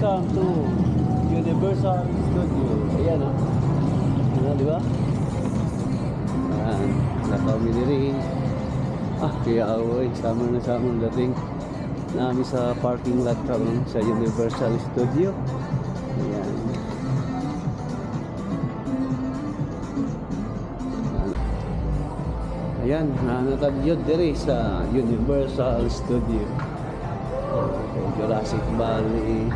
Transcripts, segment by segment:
Welcome to Universal Studios. Ayan o. Ayan, di ba? Ayan. Nakami ni rin. Kaya away. Summer na summer dating namin sa parking lot karon sa Universal Studio. Ayan. Ayan. Nanatagyod diri sa Universal Studio. Jurassic Valley.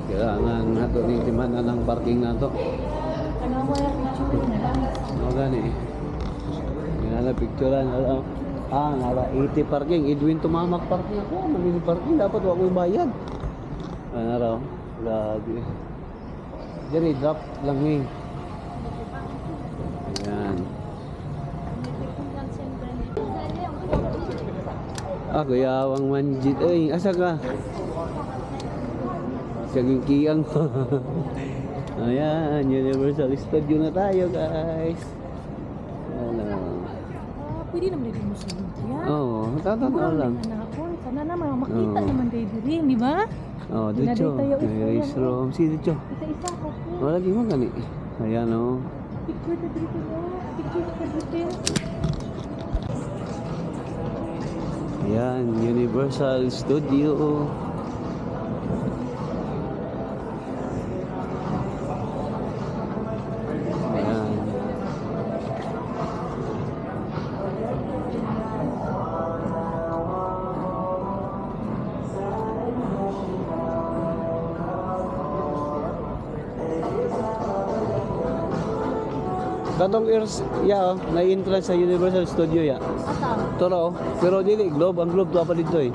Kailangan nato ni timana ng parking nato. Ano gani? Nala picturean alam. Nala 80 parking. Edwin tumamak parking ako. Manili parking dapat wa ko'y bayad. Ano raw? Lagi. Jadi drop lang ni. Ayan. Yawang manjit. Ay, asa ka? Saging kiyang. Ayan, Universal Studio na tayo, guys. Hello. Pwede naman din mo sa yan. Oo, tatanaw lang. Sana naman makita naman kayo din, di ba? Oo, dito. Race room. Si dito. Isa-isa ko. Wala di mo gani. Ayan, o. Picture na dito na. Picture na dito. Ayan, Universal Studio. Ayan. Katong ears, na entrance sa Universal Studio ya. Asa? Toro, pero dili globe, ang globe to apa dito eh.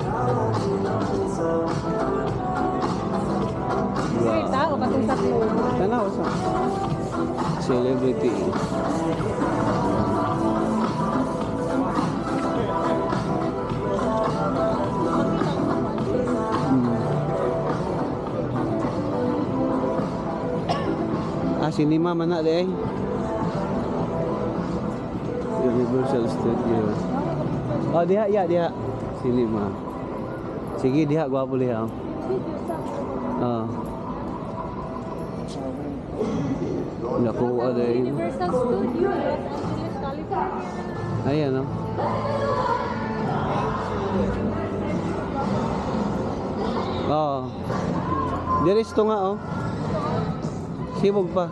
Wait, o katong sa globe. Tanaw sa celebrity. Sinima man na de. Universal Studio. Diha. Sinima. Sige, diha gwapo diha. Naku, aday. Universal Studio, Los Angeles, California. Ayan, no? Diris to nga, oh. Sibog pa.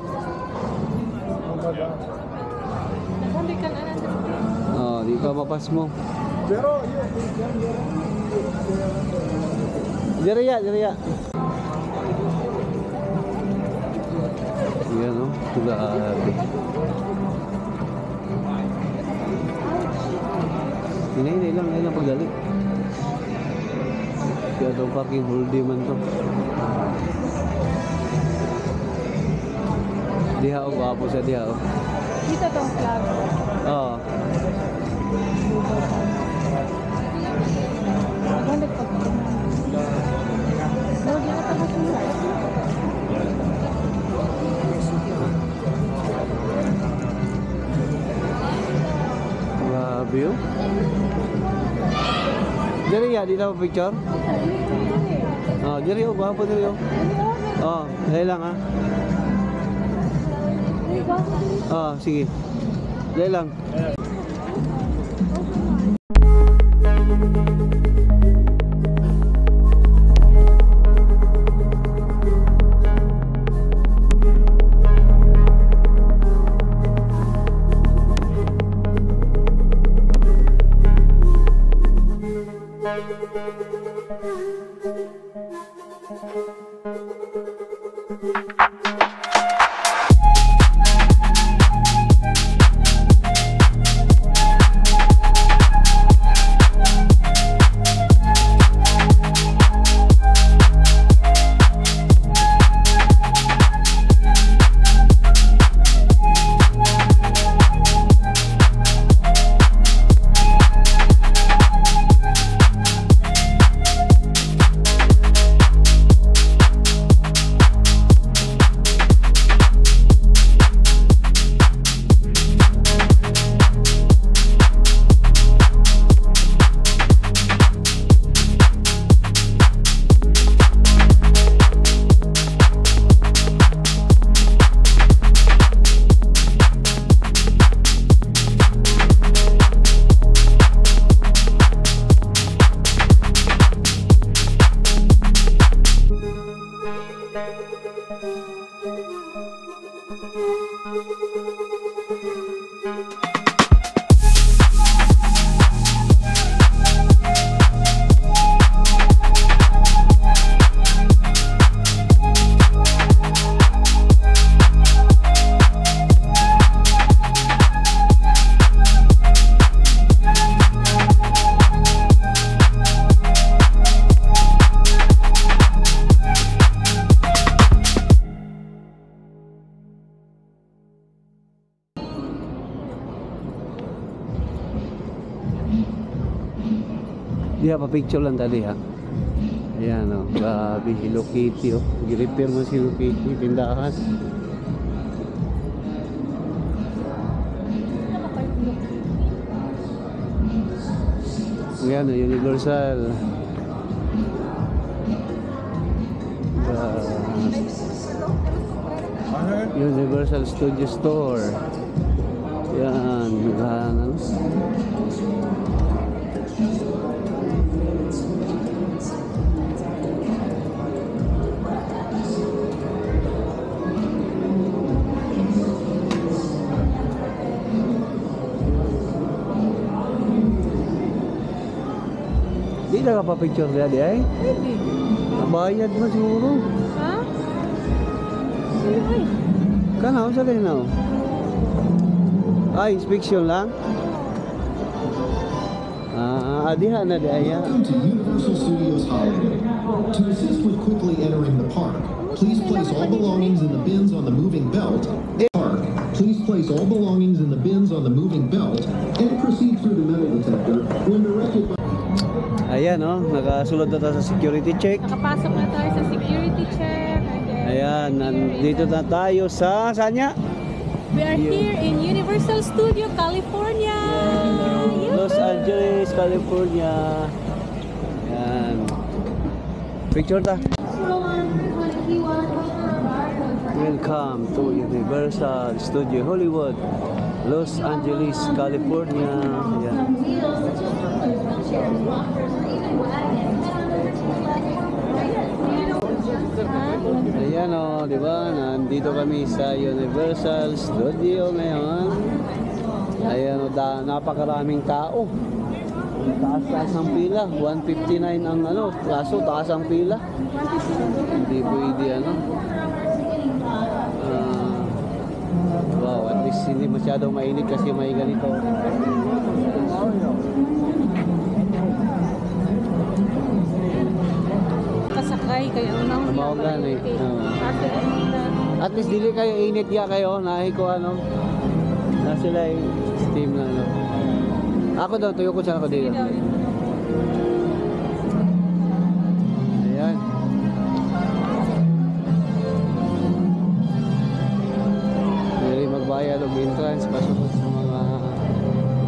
Di ka mapas mo. Jeriya. Yan, no? Grabe. Hinay lang pagdali. Kaya daw parking whole day man to. Diha o, gwapo siya diha o. Dito tong flag. Oo. Maganda pa ito. No, di na tapos nila. Grabe o. Diri ya, di na picture? Diri o, gwapo diri o. Dahil lang ha. Sige. Dahil lang. Di pa picture lang tali ha. Ayan o, grabe, Hello Kitty o. Gi-repair mo si Hello Kitty, tindahan. Ayan o, Universal. Universal Studio Store. Yan, ano. Di na ka pa picture niya di ay? Pwede. Nabayad mo siguro. Ha? Sige. Kanaw, sa kanaw. Ah, inspection lang? Diha na di ay. Welcome to Universal Studios Holiday. To assist with quickly entering the park, please place all belongings in the bins on the moving belt. Park. Please place all belongings in the bins on the moving belt and proceed through the metal detector when directed by... Ayan oh, nakasulod na tayo sa security check. Nakapasok na tayo sa security check. Ayan, nandito na tayo sa sanya? We are here in Universal Studio, California. Los Angeles, California. Ayan. Picture ta. Welcome to Universal Studio Hollywood, Los Angeles, California. Ayan. Ayan o, di ba? Nandito kami sa Universal Studio ngayon. Ayan o, napakaraming tao. Taas-taas ang pila. 159 ang ano, kaso taas ang pila. Hindi pwede ano. Wow, at least hindi masyadong mainit kasi may ganito. Kasakay kayo nang Mawagan eh. At least dili kayo init ya kayo. Nahi ko ano. Na sila yung steam na ano. Ako daw, tuyo ko siya ako dito. Ayan. Pwede magbayad o entrance pasok sa mga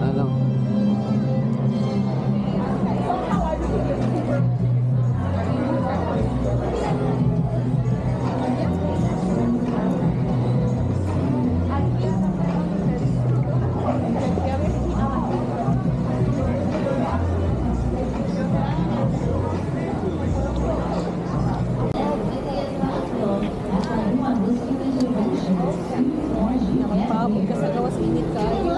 ano. Nakapabog ka sa gawas init kayo.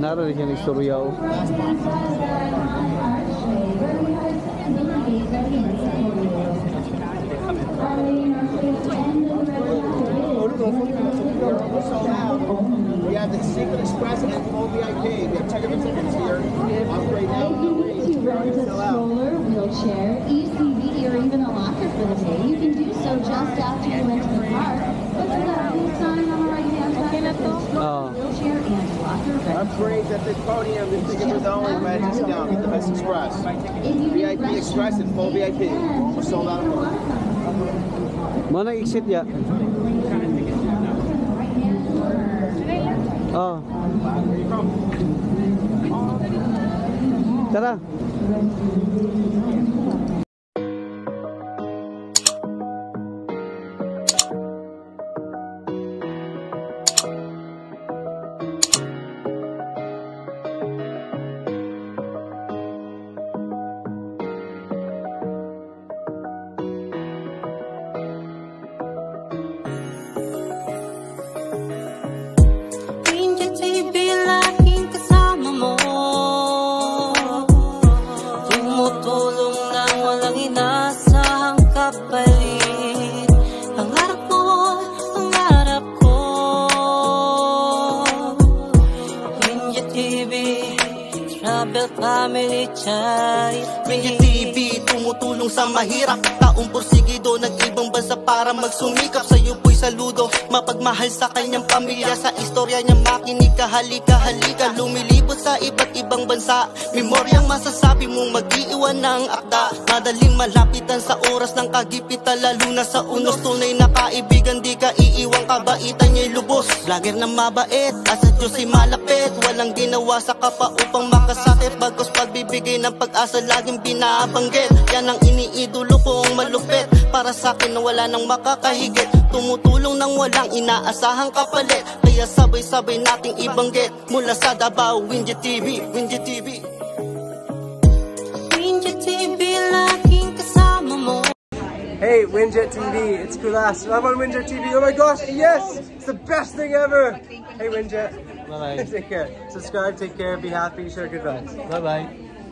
Naro rin siya ng istoryaw. We have the Secret Express and full VIP. We have 10 different tickets here. Upgrade now. If you need to rent a stroller, wheelchair, ECV, or even a locker for the day, you can do so just after you enter the park. Look for that blue sign on the right-hand side that says stroller, wheelchair, and locker rental. Upgrades at the podium. The tickets are only by discount. Get the best Express. If you need VIP Express and full VIP. We're sold out of them. Mana exit ya? Oh. Tara. Tumutulong Travel Family Charity. Winget TV, tumutulong sa mahirap. Taong porsigido, nag-ibang bansa para magsumikap. Sa'yo po'y saludo, mapagmahal sa kanyang pamilya. Sa istorya niya makinig ka, halika, halika. Lumilipot sa iba't ibang bansa. Memoryang masasabi mong mag-iiwan ng akda. Madaling malapitan sa oras ng kagipitan, lalo na sa unos. Tunay na kaibigan, di ka iiwang, kabaitan niya'y lubos. Vlogger na mabait, at sa Diyos ay malapit. Walang ginawa sa kapa upang makasakit. Bagos pagbibigay ng pag-asa, laging binabanggit. Yan ang iniidolo kong malupit. Para sa akin na wala nang makakahigit. Tumutulong nang walang inaasahang kapalit. Kaya sabay-sabay nating ibanggit. Mula sa Davao, Winget TV, Winget TV. Winget TV, laging kasama mo. Hey, Winget TV, it's Kulas. I'm on Winget TV. Oh my gosh, yes! It's the best thing ever! Hey, Winget. Bye-bye. Take care. Subscribe, take care, be happy, share good vibes. Bye-bye.